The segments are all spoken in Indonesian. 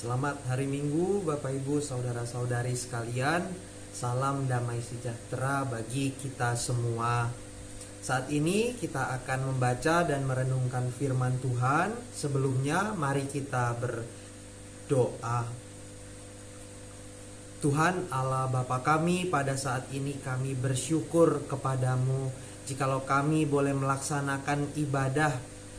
Selamat hari Minggu Bapak Ibu Saudara-saudari sekalian. Salam damai sejahtera bagi kita semua. Saat ini kita akan membaca dan merenungkan firman Tuhan. Sebelumnya mari kita berdoa. Tuhan Allah Bapa kami, pada saat ini kami bersyukur kepadamu jikalau kami boleh melaksanakan ibadah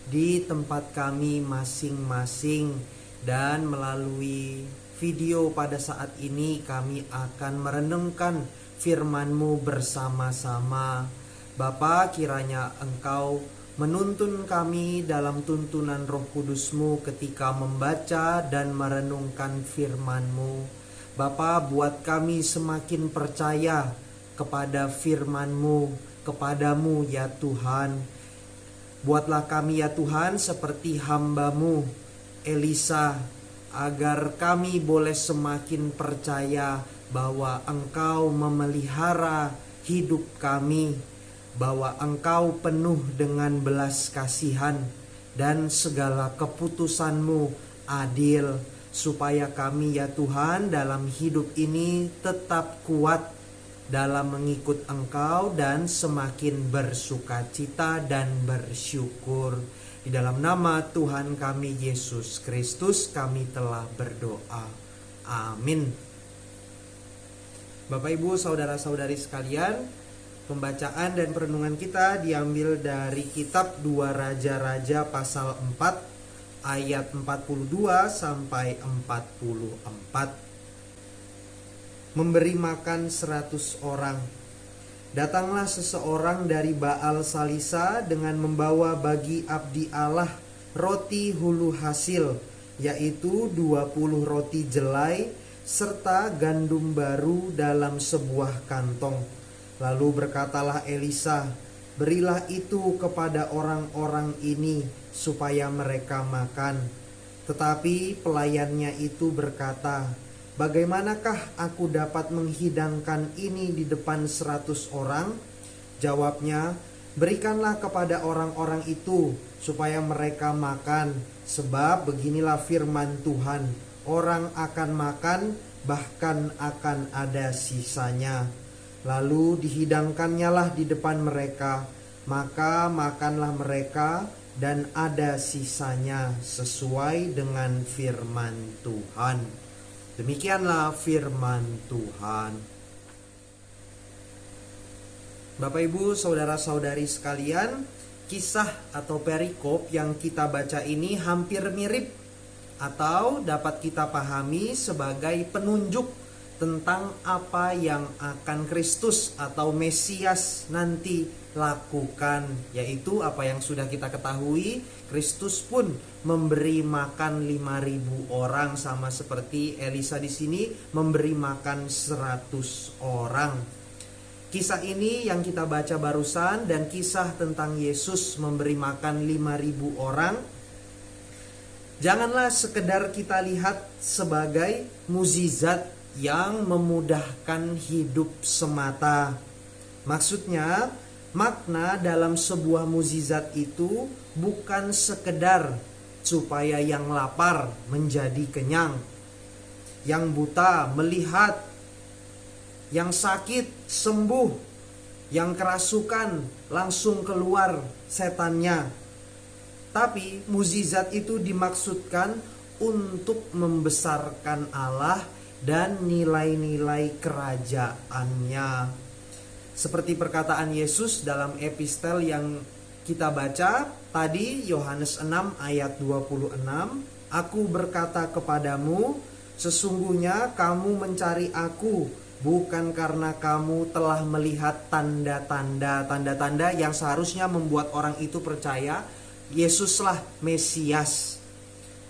di tempat kami masing-masing. Dan melalui video pada saat ini kami akan merenungkan firman-Mu bersama-sama. Bapa, kiranya Engkau menuntun kami dalam tuntunan Roh Kudus-Mu ketika membaca dan merenungkan firman-Mu. Bapa, buat kami semakin percaya kepada firman-Mu, kepadamu ya Tuhan. Buatlah kami ya Tuhan seperti hamba-Mu Elisa, agar kami boleh semakin percaya bahwa Engkau memelihara hidup kami, bahwa Engkau penuh dengan belas kasihan dan segala keputusan-Mu adil, supaya kami ya Tuhan dalam hidup ini tetap kuat dalam mengikut Engkau dan semakin bersukacita dan bersyukur. Di dalam nama Tuhan kami Yesus Kristus kami telah berdoa. Amin. Bapak Ibu Saudara-saudari sekalian, pembacaan dan perenungan kita diambil dari kitab 2 Raja-Raja pasal 4 ayat 42 sampai 44. Memberi makan 100 orang. Datanglah seseorang dari Baal Salisa dengan membawa bagi abdi Allah roti hulu hasil, yaitu 20 roti jelai serta gandum baru dalam sebuah kantong. Lalu berkatalah Elisa, berilah itu kepada orang-orang ini supaya mereka makan. Tetapi pelayannya itu berkata, bagaimanakah aku dapat menghidangkan ini di depan 100 orang? Jawabnya, berikanlah kepada orang-orang itu supaya mereka makan. Sebab beginilah firman Tuhan, orang akan makan bahkan akan ada sisanya. Lalu dihidangkannyalah di depan mereka, maka makanlah mereka dan ada sisanya sesuai dengan firman Tuhan. Demikianlah firman Tuhan. Bapak Ibu Saudara-saudari sekalian, kisah atau perikop yang kita baca ini hampir mirip atau dapat kita pahami sebagai penunjuk tentang apa yang akan Kristus atau Mesias nanti lakukan, yaitu apa yang sudah kita ketahui, Kristus pun memberi makan 5.000 orang, sama seperti Elisa di sini memberi makan 100 orang. Kisah ini yang kita baca barusan dan kisah tentang Yesus memberi makan 5.000 orang, janganlah sekedar kita lihat sebagai mukjizat yang memudahkan hidup semata. Maksudnya, makna dalam sebuah mukjizat itu bukan sekedar supaya yang lapar menjadi kenyang, yang buta melihat, yang sakit sembuh, yang kerasukan langsung keluar setannya. Tapi mukjizat itu dimaksudkan untuk membesarkan Allah dan nilai-nilai kerajaannya. Seperti perkataan Yesus dalam epistel yang kita baca tadi, Yohanes 6 ayat 26, aku berkata kepadamu, sesungguhnya kamu mencari aku bukan karena kamu telah melihat tanda-tanda yang seharusnya membuat orang itu percaya Yesuslah Mesias.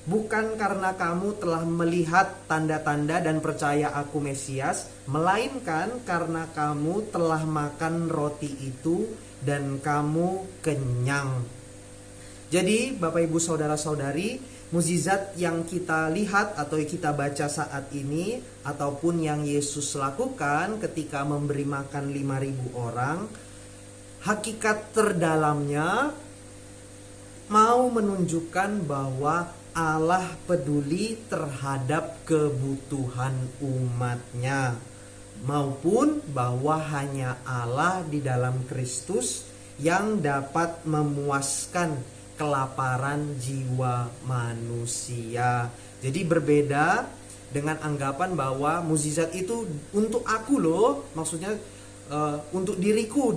Bukan karena kamu telah melihat tanda-tanda dan percaya aku Mesias, melainkan karena kamu telah makan roti itu dan kamu kenyang. Jadi Bapak Ibu Saudara-saudari, mukjizat yang kita lihat atau kita baca saat ini ataupun yang Yesus lakukan ketika memberi makan 5.000 orang, hakikat terdalamnya mau menunjukkan bahwa Allah peduli terhadap kebutuhan umatnya, maupun bahwa hanya Allah di dalam Kristus yang dapat memuaskan kelaparan jiwa manusia. Jadi berbeda dengan anggapan bahwa mukjizat itu untuk aku loh, maksudnya untuk diriku.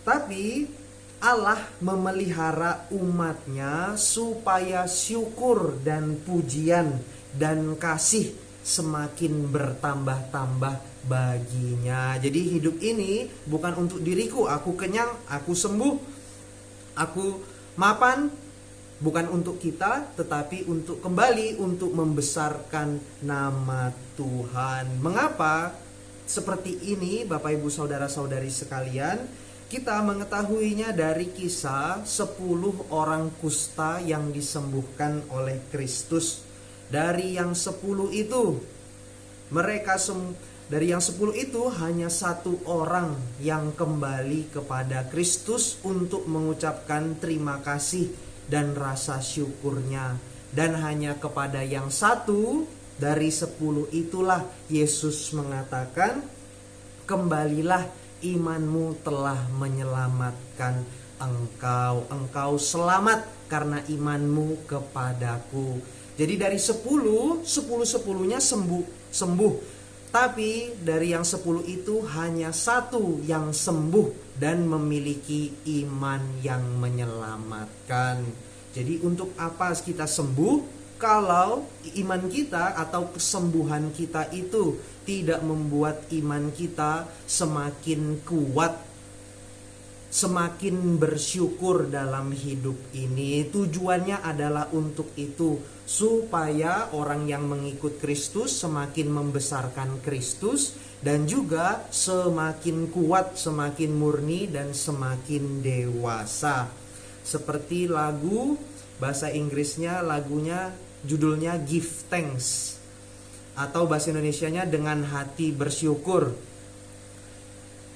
Tapi Allah memelihara umatnya supaya syukur dan pujian dan kasih semakin bertambah-tambah baginya. Jadi hidup ini bukan untuk diriku, aku kenyang, aku sembuh, aku mapan, bukan untuk kita, tetapi untuk kembali untuk membesarkan nama Tuhan. Mengapa seperti ini Bapak Ibu Saudara-saudari sekalian? Kita mengetahuinya dari kisah 10 orang kusta yang disembuhkan oleh Kristus. Dari yang 10 itu, dari yang 10 itu hanya 1 orang yang kembali kepada Kristus untuk mengucapkan terima kasih dan rasa syukurnya. Dan hanya kepada yang 1 dari 10 itulah Yesus mengatakan, kembalilah, imanmu telah menyelamatkan engkau. Engkau selamat karena imanmu kepadaku. Jadi dari 10-10-nya sembuh. Tapi dari yang 10 itu hanya 1 yang sembuh dan memiliki iman yang menyelamatkan. Jadi untuk apa kita sembuh kalau iman kita atau kesembuhan kita itu tidak membuat iman kita semakin kuat, semakin bersyukur dalam hidup ini? Tujuannya adalah untuk itu, supaya orang yang mengikut Kristus semakin membesarkan Kristus dan juga semakin kuat, semakin murni dan semakin dewasa. Seperti lagu bahasa Inggrisnya, lagunya judulnya Give Thanks, atau bahasa Indonesianya dengan hati bersyukur.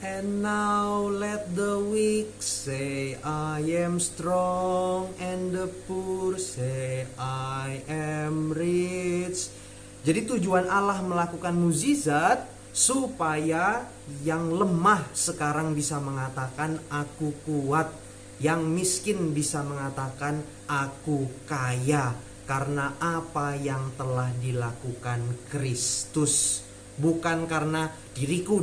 And now let the weak say I am strong, and the poor say I am rich. Jadi tujuan Allah melakukan mukjizat supaya yang lemah sekarang bisa mengatakan aku kuat, yang miskin bisa mengatakan aku kaya. Karena apa yang telah dilakukan Kristus. Bukan karena diriku,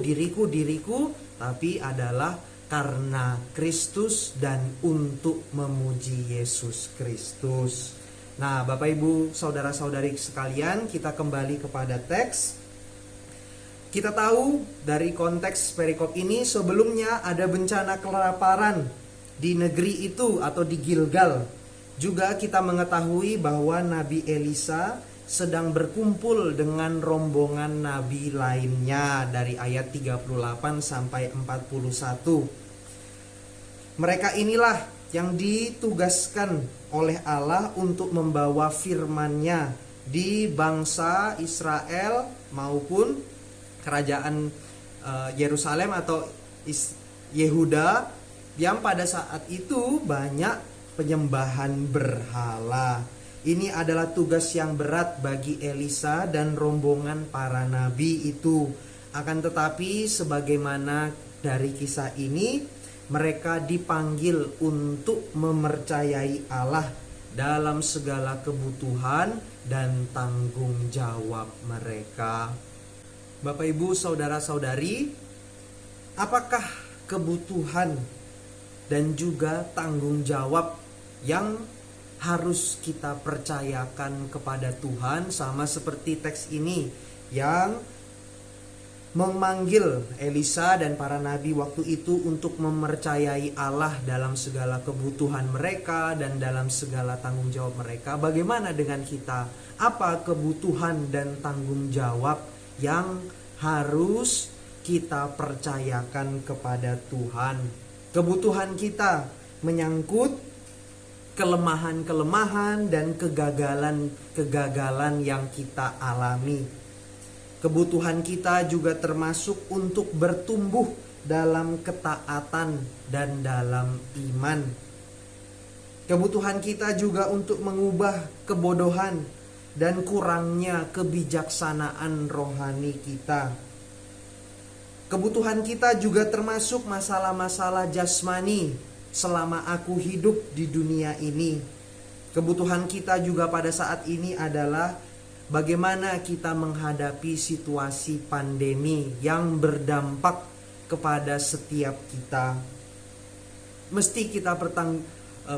tapi adalah karena Kristus dan untuk memuji Yesus Kristus. Nah, Bapak Ibu Saudara-saudari sekalian, kita kembali kepada teks. Kita tahu dari konteks perikop ini sebelumnya ada bencana kelaparan di negeri itu atau di Gilgal. Juga kita mengetahui bahwa Nabi Elisa sedang berkumpul dengan rombongan nabi lainnya dari ayat 38 sampai 41. Mereka inilah yang ditugaskan oleh Allah untuk membawa firman-Nya di bangsa Israel maupun kerajaan Yerusalem atau Yehuda, yang pada saat itu banyak penyembahan berhala. Ini adalah tugas yang berat bagi Elisa dan rombongan para nabi itu. Akan tetapi sebagaimana dari kisah ini, mereka dipanggil untuk mempercayai Allah dalam segala kebutuhan dan tanggung jawab mereka. Bapak Ibu Saudara-saudari, apakah kebutuhan dan juga tanggung jawab yang harus kita percayakan kepada Tuhan, sama seperti teks ini yang memanggil Elisa dan para nabi waktu itu untuk mempercayai Allah dalam segala kebutuhan mereka dan dalam segala tanggung jawab mereka. Bagaimana dengan kita? Apa kebutuhan dan tanggung jawab yang harus kita percayakan kepada Tuhan? Kebutuhan kita menyangkut kelemahan-kelemahan dan kegagalan-kegagalan yang kita alami. Kebutuhan kita juga termasuk untuk bertumbuh dalam ketaatan dan dalam iman. Kebutuhan kita juga untuk mengubah kebodohan dan kurangnya kebijaksanaan rohani kita. Kebutuhan kita juga termasuk masalah-masalah jasmani selama aku hidup di dunia ini. Kebutuhan kita juga pada saat ini adalah bagaimana kita menghadapi situasi pandemi yang berdampak kepada setiap kita. Mesti kita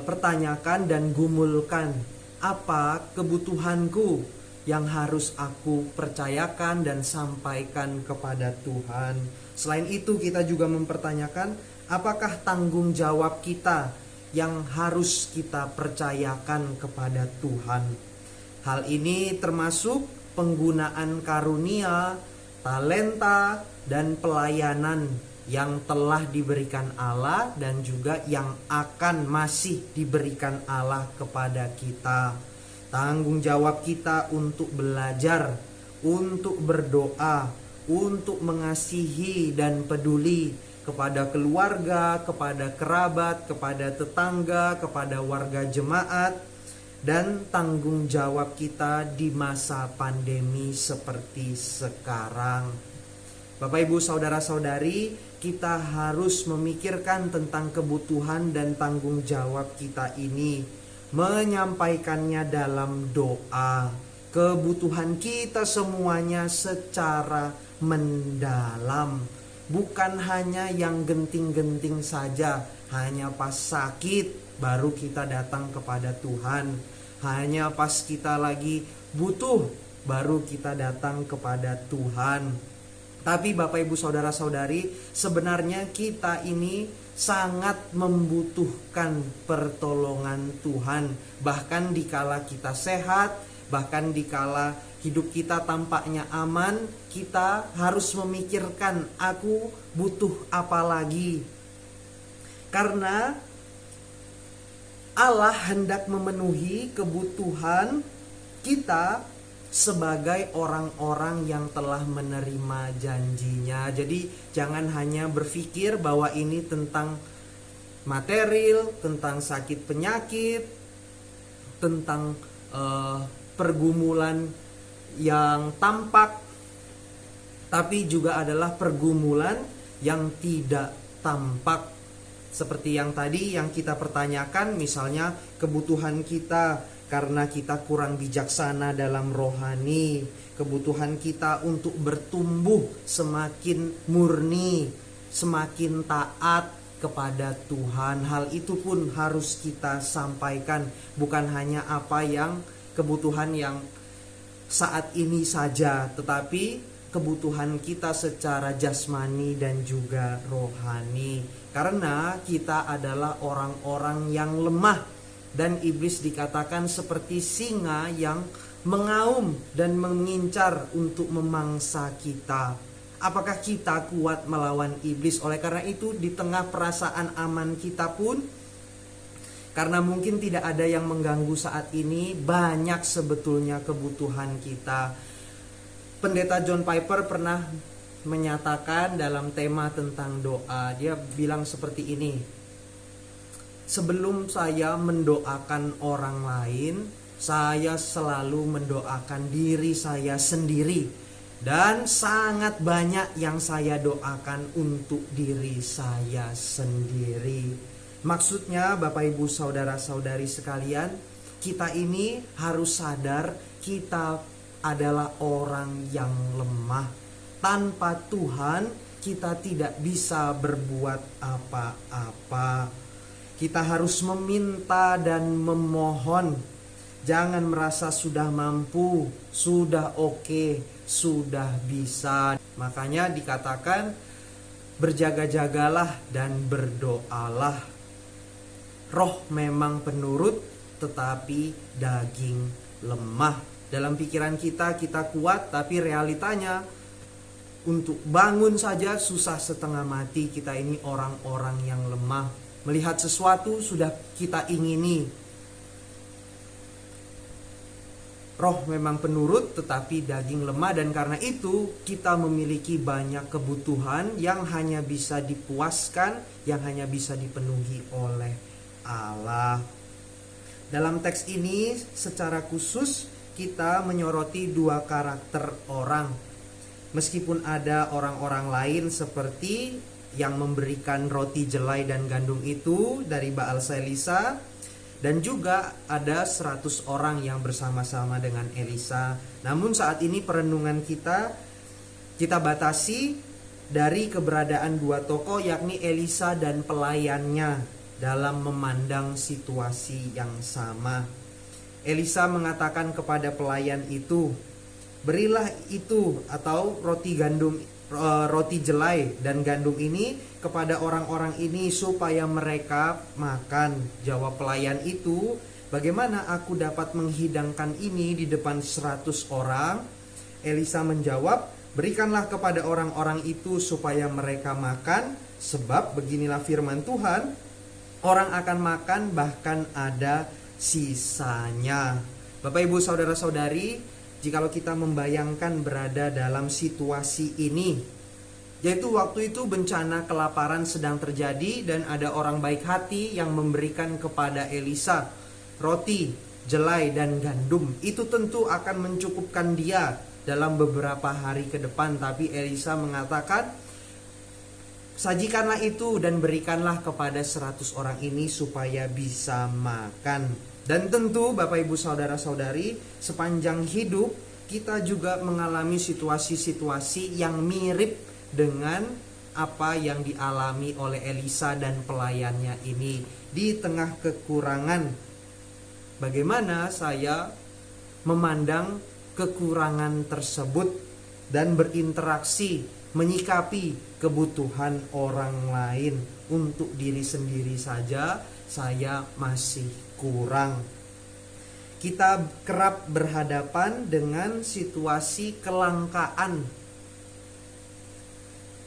pertanyakan dan gumulkan, apa kebutuhanku yang harus aku percayakan dan sampaikan kepada Tuhan. Selain itu kita juga mempertanyakan, apakah tanggung jawab kita yang harus kita percayakan kepada Tuhan. Hal ini termasuk penggunaan karunia, talenta, dan pelayanan yang telah diberikan Allah dan juga yang akan masih diberikan Allah kepada kita. Tanggung jawab kita untuk belajar, untuk berdoa, untuk mengasihi dan peduli kepada keluarga, kepada kerabat, kepada tetangga, kepada warga jemaat, dan tanggung jawab kita di masa pandemi seperti sekarang. Bapak, Ibu, saudara-saudari, kita harus memikirkan tentang kebutuhan dan tanggung jawab kita ini, menyampaikannya dalam doa. Kebutuhan kita semuanya secara mendalam, bukan hanya yang genting-genting saja. Hanya pas sakit baru kita datang kepada Tuhan, hanya pas kita lagi butuh baru kita datang kepada Tuhan. Tapi Bapak, Ibu, saudara-saudari, sebenarnya kita ini sangat membutuhkan pertolongan Tuhan. Bahkan dikala kita sehat, bahkan dikala hidup kita tampaknya aman, kita harus memikirkan, aku butuh apa lagi. Karena Allah hendak memenuhi kebutuhan kita sebagai orang-orang yang telah menerima janjinya. Jadi jangan hanya berpikir bahwa ini tentang material, tentang sakit penyakit, tentang pergumulan yang tampak, tapi juga adalah pergumulan yang tidak tampak. Seperti yang tadi yang kita pertanyakan, misalnya kebutuhan kita karena kita kurang bijaksana dalam rohani, kebutuhan kita untuk bertumbuh semakin murni, semakin taat kepada Tuhan. Hal itu pun harus kita sampaikan, bukan hanya apa yang kebutuhan yang saat ini saja, tetapi kebutuhan kita secara jasmani dan juga rohani. Karena kita adalah orang-orang yang lemah, dan iblis dikatakan seperti singa yang mengaum dan mengincar untuk memangsa kita. Apakah kita kuat melawan iblis? Oleh karena itu, di tengah perasaan aman kita pun, karena mungkin tidak ada yang mengganggu saat ini, banyak sebetulnya kebutuhan kita. Pendeta John Piper pernah menyatakan dalam tema tentang doa, dia bilang seperti ini: sebelum saya mendoakan orang lain, saya selalu mendoakan diri saya sendiri. Dan sangat banyak yang saya doakan untuk diri saya sendiri. Maksudnya Bapak, Ibu, saudara-saudari sekalian, kita ini harus sadar kita adalah orang yang lemah. Tanpa Tuhan kita tidak bisa berbuat apa-apa. Kita harus meminta dan memohon. Jangan merasa sudah mampu, sudah oke, sudah bisa. Makanya dikatakan berjaga-jagalah dan berdoalah. Roh memang penurut, tetapi daging lemah. Dalam pikiran kita kuat, tapi realitanya untuk bangun saja susah setengah mati. Kita ini orang-orang yang lemah. Melihat sesuatu sudah kita ingini. Roh memang penurut, tetapi daging lemah. Dan karena itu kita memiliki banyak kebutuhan yang hanya bisa dipuaskan, yang hanya bisa dipenuhi oleh Allah. Dalam teks ini secara khusus kita menyoroti dua karakter orang. Meskipun ada orang-orang lain seperti yang memberikan roti jelai dan gandum itu dari Baal Selisa, dan juga ada 100 orang yang bersama-sama dengan Elisa. Namun saat ini perenungan kita batasi dari keberadaan dua tokoh, yakni Elisa dan pelayannya dalam memandang situasi yang sama. Elisa mengatakan kepada pelayan itu, berilah itu atau roti jelai dan gandum ini kepada orang-orang ini supaya mereka makan. Jawab pelayan itu, bagaimana aku dapat menghidangkan ini di depan 100 orang? Elisa menjawab, berikanlah kepada orang-orang itu supaya mereka makan, sebab beginilah firman Tuhan, orang akan makan bahkan ada sisanya. Bapak Ibu saudara-saudari, jikalau kita membayangkan berada dalam situasi ini, yaitu waktu itu bencana kelaparan sedang terjadi dan ada orang baik hati yang memberikan kepada Elisa roti, jelai dan gandum. Itu tentu akan mencukupkan dia dalam beberapa hari ke depan. Tapi Elisa mengatakan, sajikanlah itu dan berikanlah kepada 100 orang ini supaya bisa makan. Dan tentu Bapak Ibu saudara-saudari, sepanjang hidup kita juga mengalami situasi-situasi yang mirip dengan apa yang dialami oleh Elisa dan pelayannya ini. Di tengah kekurangan, bagaimana saya memandang kekurangan tersebut dan berinteraksi, menyikapi kebutuhan orang lain. Untuk diri sendiri saja saya masih kurang. Kita kerap berhadapan dengan situasi kelangkaan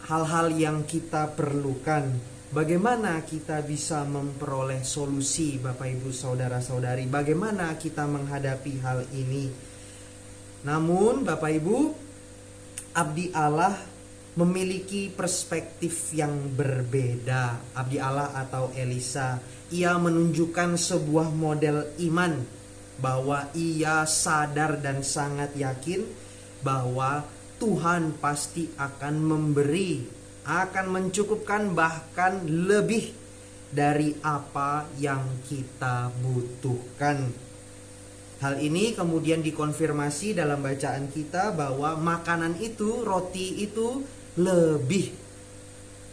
hal-hal yang kita perlukan. Bagaimana kita bisa memperoleh solusi, Bapak Ibu saudara-saudari? Bagaimana kita menghadapi hal ini? Namun Bapak Ibu, abdi Allah memiliki perspektif yang berbeda. Abdi Allah atau Elisa, ia menunjukkan sebuah model iman, bahwa ia sadar dan sangat yakin bahwa Tuhan pasti akan memberi, akan mencukupkan bahkan lebih dari apa yang kita butuhkan. Hal ini kemudian dikonfirmasi dalam bacaan kita bahwa makanan itu, roti itu lebih.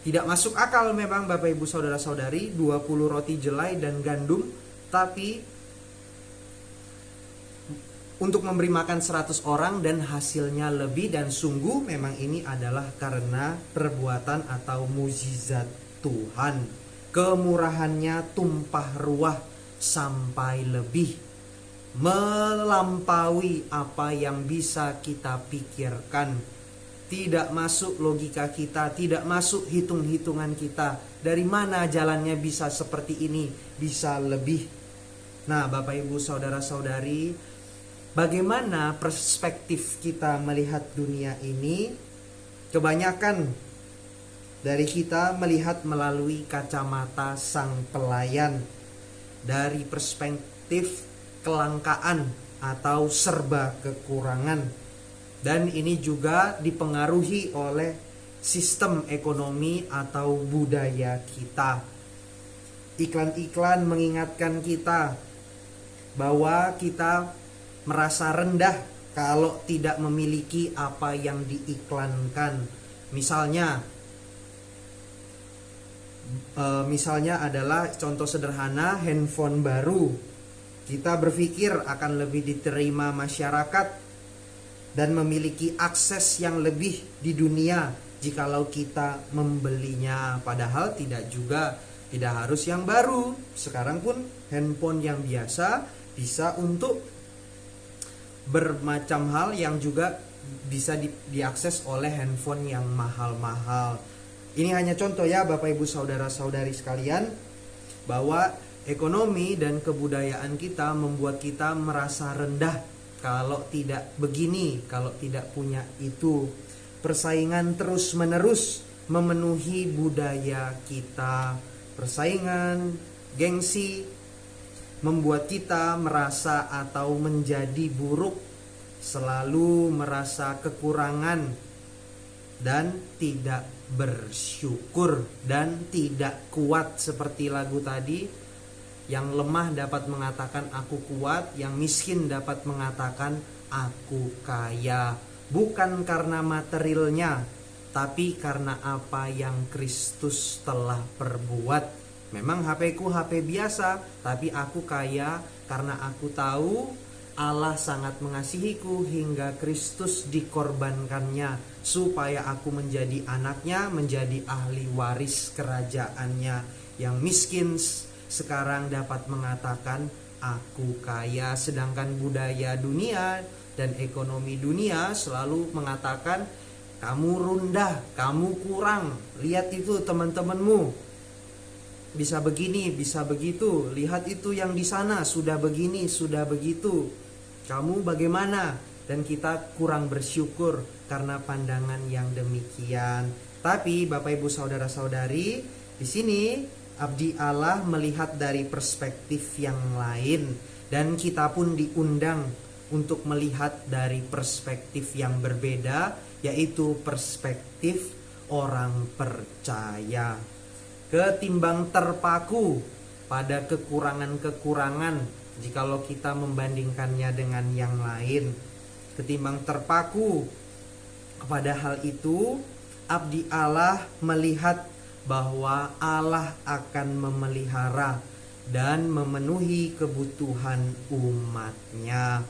Tidak masuk akal memang Bapak Ibu saudara-saudari, 20 roti jelai dan gandum, tapi untuk memberi makan 100 orang dan hasilnya lebih. Dan sungguh memang ini adalah karena perbuatan atau mukjizat Tuhan. Kemurahannya tumpah ruah sampai lebih, melampaui apa yang bisa kita pikirkan. Tidak masuk logika kita, tidak masuk hitung-hitungan kita. Dari mana jalannya bisa seperti ini, bisa lebih. Nah Bapak Ibu saudara-saudari, bagaimana perspektif kita melihat dunia ini? Kebanyakan dari kita melihat melalui kacamata sang pelayan, dari perspektif kelangkaan atau serba kekurangan. Dan ini juga dipengaruhi oleh sistem ekonomi atau budaya kita. Iklan-iklan mengingatkan kita bahwa kita merasa rendah kalau tidak memiliki apa yang diiklankan. Misalnya adalah contoh sederhana, handphone baru. Kita berpikir akan lebih diterima masyarakat dan memiliki akses yang lebih di dunia jikalau kita membelinya. Padahal tidak harus yang baru. Sekarang pun handphone yang biasa bisa untuk bermacam hal yang juga bisa diakses oleh handphone yang mahal-mahal. Ini hanya contoh ya Bapak Ibu saudara-saudari sekalian, bahwa ekonomi dan kebudayaan kita membuat kita merasa rendah kalau tidak begini, kalau tidak punya itu. Persaingan terus-menerus memenuhi budaya kita. Persaingan, gengsi, membuat kita merasa atau menjadi buruk, selalu merasa kekurangan dan tidak bersyukur dan tidak kuat seperti lagu tadi. Yang lemah dapat mengatakan aku kuat, yang miskin dapat mengatakan aku kaya. Bukan karena materialnya, tapi karena apa yang Kristus telah perbuat. Memang HP ku HP biasa, tapi aku kaya karena aku tahu Allah sangat mengasihiku hingga Kristus dikorbankannya supaya aku menjadi anaknya, menjadi ahli waris kerajaannya. Yang miskin sekarang dapat mengatakan aku kaya, sedangkan budaya dunia dan ekonomi dunia selalu mengatakan kamu rendah, kamu kurang. Lihat itu teman-temanmu, bisa begini, bisa begitu. Lihat itu yang di sana sudah begini, sudah begitu. Kamu bagaimana? Dan kita kurang bersyukur karena pandangan yang demikian. Tapi Bapak Ibu saudara-saudari, di sini abdi Allah melihat dari perspektif yang lain, dan kita pun diundang untuk melihat dari perspektif yang berbeda, yaitu perspektif orang percaya. Ketimbang terpaku pada kekurangan-kekurangan, jikalau kita membandingkannya dengan yang lain, ketimbang terpaku kepada hal itu, abdi Allah melihat bahwa Allah akan memelihara dan memenuhi kebutuhan umatnya.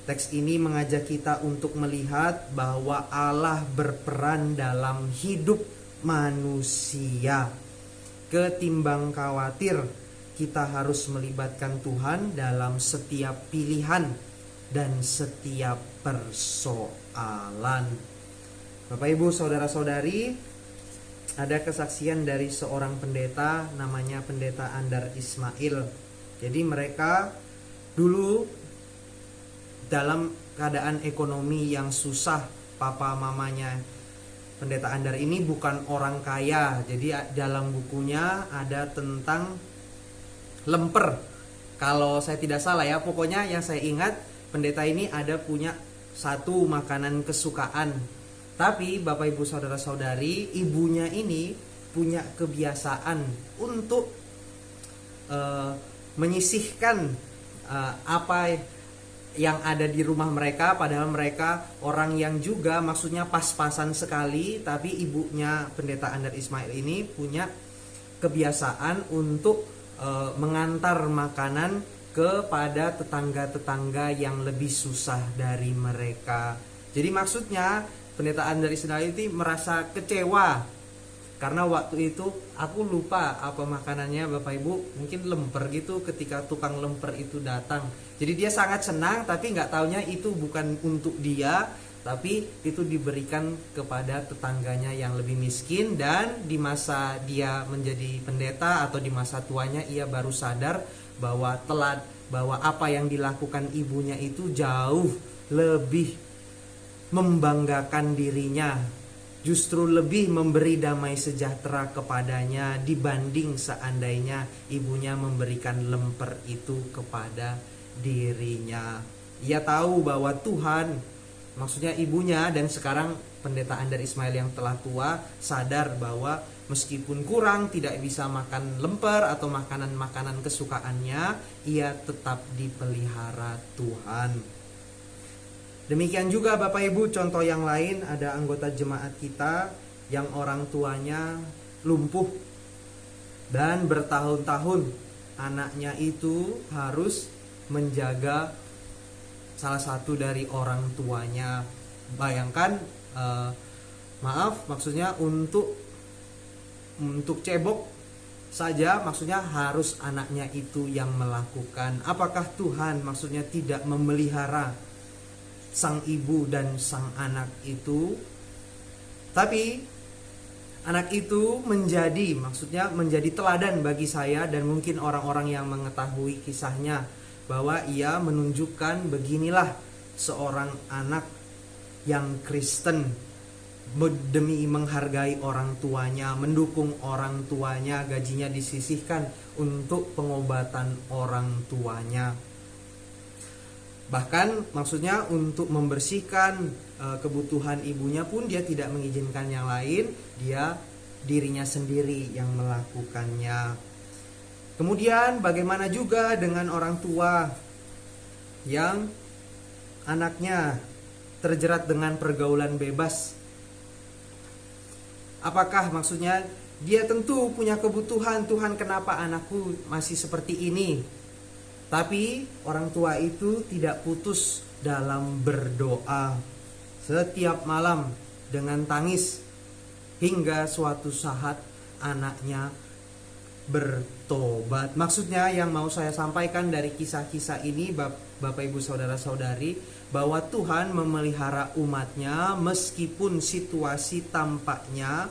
Teks ini mengajak kita untuk melihat bahwa Allah berperan dalam hidup manusia. Ketimbang khawatir, kita harus melibatkan Tuhan dalam setiap pilihan dan setiap persoalan. Bapak Ibu saudara-saudari, ada kesaksian dari seorang pendeta, namanya Pendeta Andar Ismail. Jadi mereka dulu dalam keadaan ekonomi yang susah. Papa mamanya Pendeta Andar ini bukan orang kaya. Jadi dalam bukunya ada tentang lemper. Kalau saya tidak salah ya, pokoknya yang saya ingat pendeta ini ada punya satu makanan kesukaan. Tapi Bapak Ibu saudara-saudari, ibunya ini punya kebiasaan untuk menyisihkan apa yang ada di rumah mereka, padahal mereka orang yang juga maksudnya pas-pasan sekali, tapi ibunya Pendeta Andar Ismail ini punya kebiasaan untuk mengantar makanan kepada tetangga-tetangga yang lebih susah dari mereka. Jadi maksudnya Pendeta Andar Ismail ini merasa kecewa karena waktu itu aku lupa apa makanannya Bapak Ibu, mungkin lemper gitu, ketika tukang lemper itu datang. Jadi dia sangat senang, tapi nggak taunya itu bukan untuk dia, tapi itu diberikan kepada tetangganya yang lebih miskin. Dan di masa dia menjadi pendeta atau di masa tuanya, ia baru sadar bahwa apa yang dilakukan ibunya itu jauh lebih membanggakan dirinya, justru lebih memberi damai sejahtera kepadanya dibanding seandainya ibunya memberikan lemper itu kepada dirinya. Ia tahu bahwa Tuhan, maksudnya ibunya, dan sekarang Pendeta Andar Ismail yang telah tua sadar bahwa meskipun kurang, tidak bisa makan lemper atau makanan-makanan kesukaannya, ia tetap dipelihara Tuhan. Demikian juga Bapak Ibu, contoh yang lain, ada anggota jemaat kita yang orang tuanya lumpuh dan bertahun-tahun anaknya itu harus menjaga salah satu dari orang tuanya. Bayangkan, maksudnya untuk cebok saja, maksudnya harus anaknya itu yang melakukan. Apakah Tuhan maksudnya tidak memelihara sang ibu dan sang anak itu? Tapi anak itu menjadi teladan bagi saya dan mungkin orang-orang yang mengetahui kisahnya, bahwa ia menunjukkan beginilah seorang anak yang Kristen, demi menghargai orang tuanya, mendukung orang tuanya, gajinya disisihkan untuk pengobatan orang tuanya. Bahkan maksudnya untuk membersihkan kebutuhan ibunya pun dia tidak mengizinkan yang lain, dia dirinya sendiri yang melakukannya. Kemudian bagaimana juga dengan orang tua yang anaknya terjerat dengan pergaulan bebas? Apakah maksudnya dia tentu punya kebutuhan, Tuhan kenapa anakku masih seperti ini? Tapi orang tua itu tidak putus dalam berdoa setiap malam dengan tangis hingga suatu saat anaknya bertobat. Maksudnya yang mau saya sampaikan dari kisah-kisah ini Bapak Ibu Saudara-saudari, bahwa Tuhan memelihara umatnya meskipun situasi tampaknya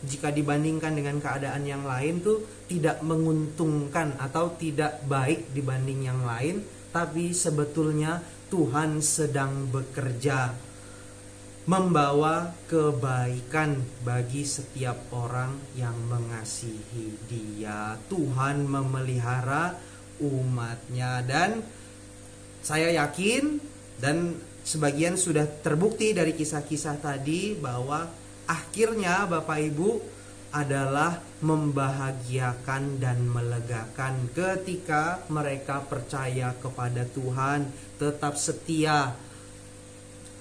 jika dibandingkan dengan keadaan yang lain tuh tidak menguntungkan atau tidak baik dibanding yang lain, tapi sebetulnya Tuhan sedang bekerja membawa kebaikan bagi setiap orang yang mengasihi Dia. Tuhan memelihara umatnya, dan saya yakin dan sebagian sudah terbukti dari kisah-kisah tadi bahwa akhirnya Bapak Ibu adalah membahagiakan dan melegakan ketika mereka percaya kepada Tuhan, tetap setia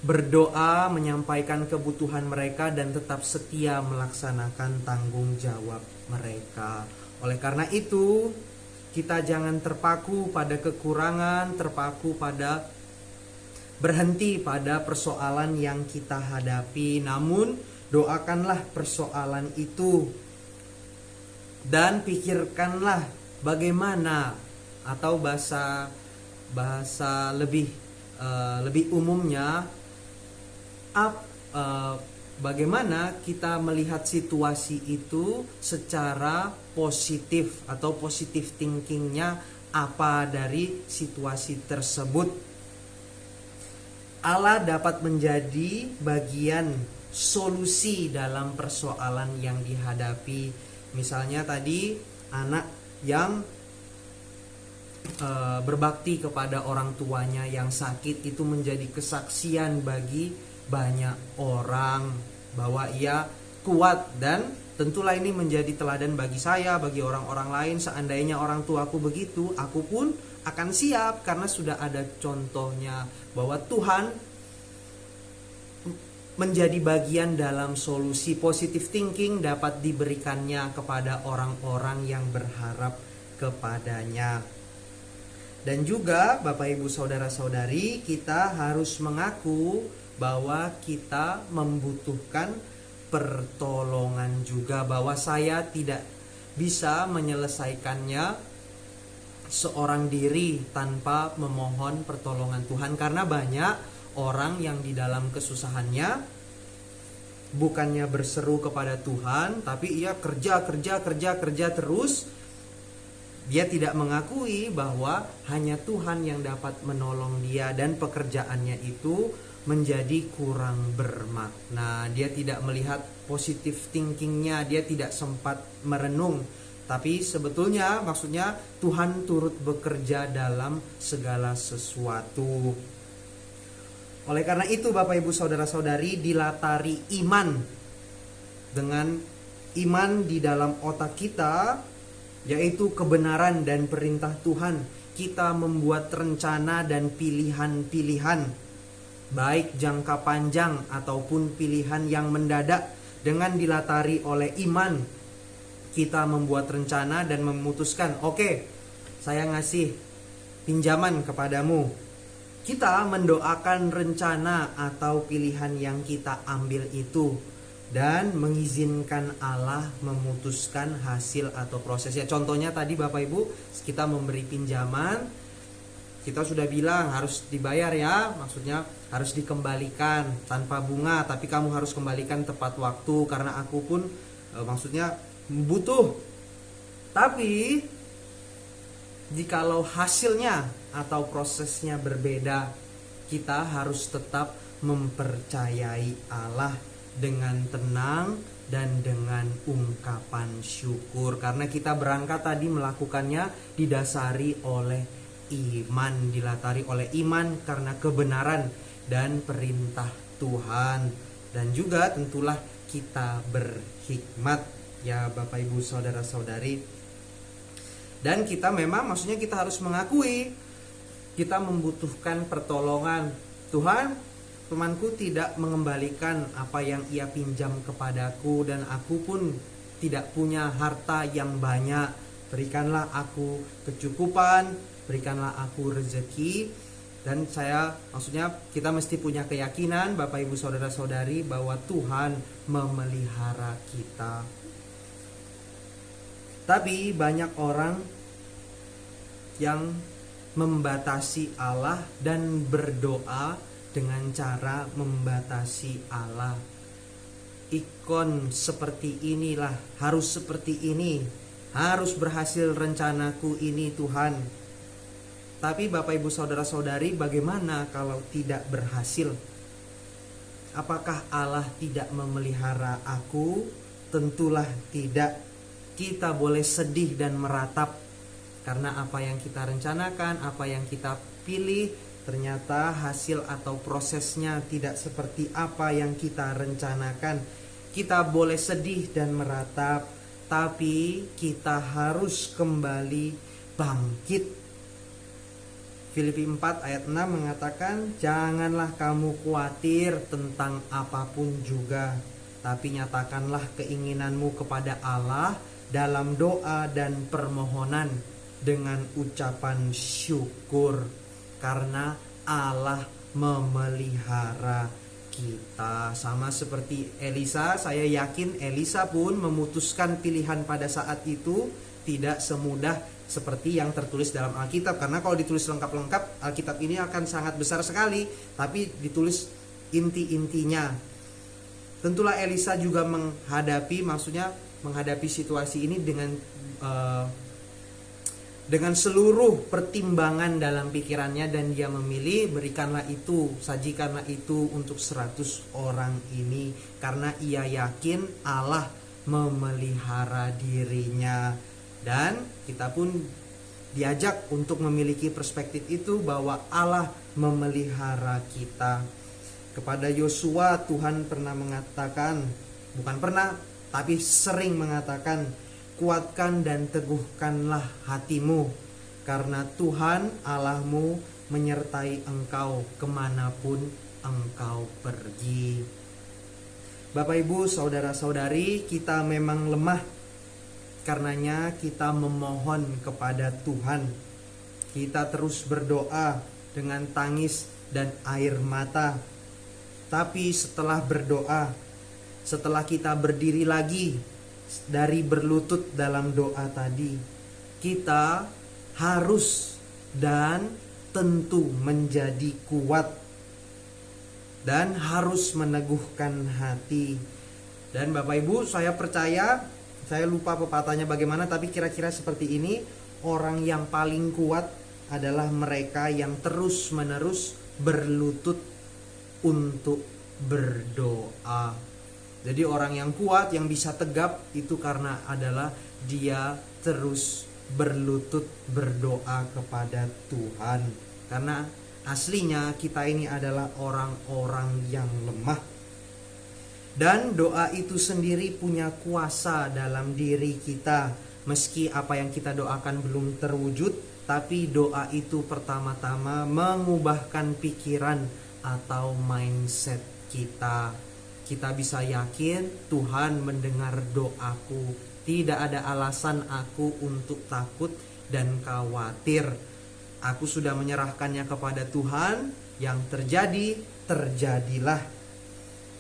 berdoa, menyampaikan kebutuhan mereka, dan tetap setia melaksanakan tanggung jawab mereka. Oleh karena itu, kita jangan terpaku pada kekurangan, terpaku pada berhenti pada persoalan yang kita hadapi. Namun, doakanlah persoalan itu dan pikirkanlah bagaimana, atau bahasa lebih umumnya, bagaimana kita melihat situasi itu secara positif, atau positive thinkingnya apa dari situasi tersebut. Allah dapat menjadi bagian solusi dalam persoalan yang dihadapi. Misalnya tadi anak yang berbakti kepada orang tuanya yang sakit itu menjadi kesaksian bagi banyak orang bahwa ia kuat, dan tentulah ini menjadi teladan bagi saya, bagi orang-orang lain. Seandainya orang tuaku begitu, aku pun akan siap, karena sudah ada contohnya bahwa Tuhan menjadi bagian dalam solusi. Positive thinking dapat diberikannya kepada orang-orang yang berharap kepadanya. Dan juga Bapak Ibu Saudara-saudari, kita harus mengaku bahwa kita membutuhkan pertolongan juga, bahwa saya tidak bisa menyelesaikannya seorang diri tanpa memohon pertolongan Tuhan. Karena banyak orang yang di dalam kesusahannya bukannya berseru kepada Tuhan, tapi ia kerja terus. Dia tidak mengakui bahwa hanya Tuhan yang dapat menolong dia, dan pekerjaannya itu menjadi kurang bermakna. Dia tidak melihat positive thinkingnya, dia tidak sempat merenung. Tapi sebetulnya maksudnya Tuhan turut bekerja dalam segala sesuatu. Oleh karena itu Bapak Ibu Saudara-saudari, dilatari iman, dengan iman di dalam otak kita, yaitu kebenaran dan perintah Tuhan, kita membuat rencana dan pilihan-pilihan baik jangka panjang ataupun pilihan yang mendadak. Dengan dilatari oleh iman, kita membuat rencana dan memutuskan, oke, saya ngasih pinjaman kepadamu. Kita mendoakan rencana atau pilihan yang kita ambil itu, dan mengizinkan Allah memutuskan hasil atau prosesnya. Contohnya tadi Bapak Ibu, kita memberi pinjaman, kita sudah bilang harus dibayar ya, maksudnya harus dikembalikan tanpa bunga, tapi kamu harus kembalikan tepat waktu karena aku pun maksudnya butuh. Tapi jikalau hasilnya atau prosesnya berbeda, kita harus tetap mempercayai Allah dengan tenang dan dengan ungkapan syukur. Karena kita berangkat tadi melakukannya didasari oleh iman, dilatari oleh iman karena kebenaran dan perintah Tuhan. Dan juga tentulah kita berhikmat ya Bapak Ibu saudara-saudari. Dan kita memang maksudnya kita harus mengakui kita membutuhkan pertolongan. Tuhan, temanku tidak mengembalikan apa yang ia pinjam kepadaku, dan aku pun tidak punya harta yang banyak. Berikanlah aku kecukupan, berikanlah aku rezeki. Dan maksudnya kita mesti punya keyakinan Bapak Ibu saudara-saudari bahwa Tuhan memelihara kita. Tapi banyak orang yang membatasi Allah dan berdoa dengan cara membatasi Allah. Ikon seperti inilah, harus seperti ini, harus berhasil rencanaku ini Tuhan. Tapi Bapak Ibu saudara-saudari, bagaimana kalau tidak berhasil? Apakah Allah tidak memelihara aku? Tentulah tidak. Kita boleh sedih dan meratap karena apa yang kita rencanakan, apa yang kita pilih, ternyata hasil atau prosesnya tidak seperti apa yang kita rencanakan. Kita boleh sedih dan meratap, tapi kita harus kembali bangkit. Filipi 4 ayat 6 mengatakan, janganlah kamu khawatir tentang apapun juga, tapi nyatakanlah keinginanmu kepada Allah dalam doa dan permohonan dengan ucapan syukur, karena Allah memelihara kita. Sama seperti Elisa, saya yakin Elisa pun memutuskan pilihan pada saat itu tidak semudah seperti yang tertulis dalam Alkitab. Karena kalau ditulis lengkap-lengkap, Alkitab ini akan sangat besar sekali, tapi ditulis inti-intinya. Tentulah Elisa juga menghadapi situasi ini dengan seluruh pertimbangan dalam pikirannya, dan dia memilih berikanlah itu, sajikanlah itu untuk 100 orang ini, karena ia yakin Allah memelihara dirinya. Dan kita pun diajak untuk memiliki perspektif itu bahwa Allah memelihara kita. Kepada Yosua Tuhan pernah mengatakan, bukan pernah, tapi sering mengatakan, kuatkan dan teguhkanlah hatimu, karena Tuhan Allahmu menyertai engkau kemanapun engkau pergi. Bapak Ibu saudara-saudari, kita memang lemah, karenanya kita memohon kepada Tuhan. Kita terus berdoa dengan tangis dan air mata. Tapi setelah berdoa, setelah kita berdiri lagi dari berlutut dalam doa tadi, kita harus dan tentu menjadi kuat dan harus meneguhkan hati. Dan Bapak Ibu, saya percaya, saya lupa pepatahnya bagaimana, tapi kira-kira seperti ini, orang yang paling kuat adalah mereka yang terus-menerus berlutut untuk berdoa. Jadi orang yang kuat, yang bisa tegap, itu karena adalah dia terus berlutut berdoa kepada Tuhan. Karena aslinya kita ini adalah orang-orang yang lemah. Dan doa itu sendiri punya kuasa dalam diri kita. Meski apa yang kita doakan belum terwujud, tapi doa itu pertama-tama mengubahkan pikiran atau mindset kita. Kita bisa yakin Tuhan mendengar doaku. Tidak ada alasan aku untuk takut dan khawatir. Aku sudah menyerahkannya kepada Tuhan. Yang terjadi, terjadilah.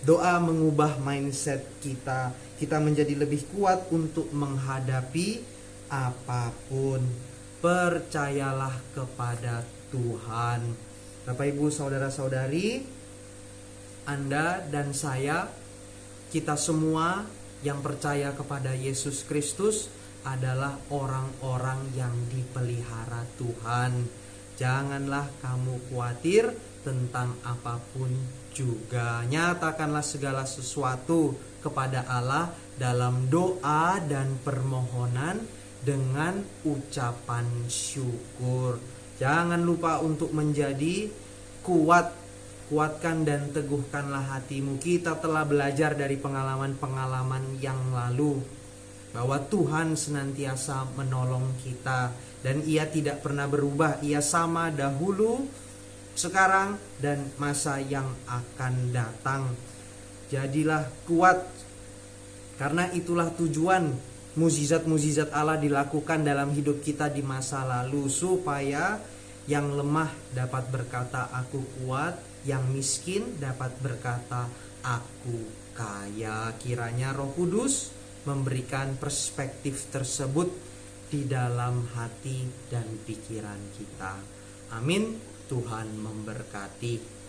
Doa mengubah mindset kita. Kita menjadi lebih kuat untuk menghadapi apapun. Percayalah kepada Tuhan. Bapak Ibu saudara-saudari, Anda dan saya, kita semua yang percaya kepada Yesus Kristus adalah orang-orang yang dipelihara Tuhan. Janganlah kamu khawatir, tentang apapun juga. Nyatakanlah segala sesuatu kepada Allah dalam doa dan permohonan dengan ucapan syukur. Jangan lupa untuk menjadi kuatkan dan teguhkanlah hatimu. Kita telah belajar dari pengalaman-pengalaman yang lalu bahwa Tuhan senantiasa menolong kita dan Ia tidak pernah berubah. Ia sama dahulu, sekarang, dan masa yang akan datang. Jadilah kuat, karena itulah tujuan mukjizat-mukjizat Allah dilakukan dalam hidup kita di masa lalu, supaya yang lemah dapat berkata aku kuat, yang miskin dapat berkata aku kaya. Kiranya Roh Kudus memberikan perspektif tersebut di dalam hati dan pikiran kita. Amin. Tuhan memberkati.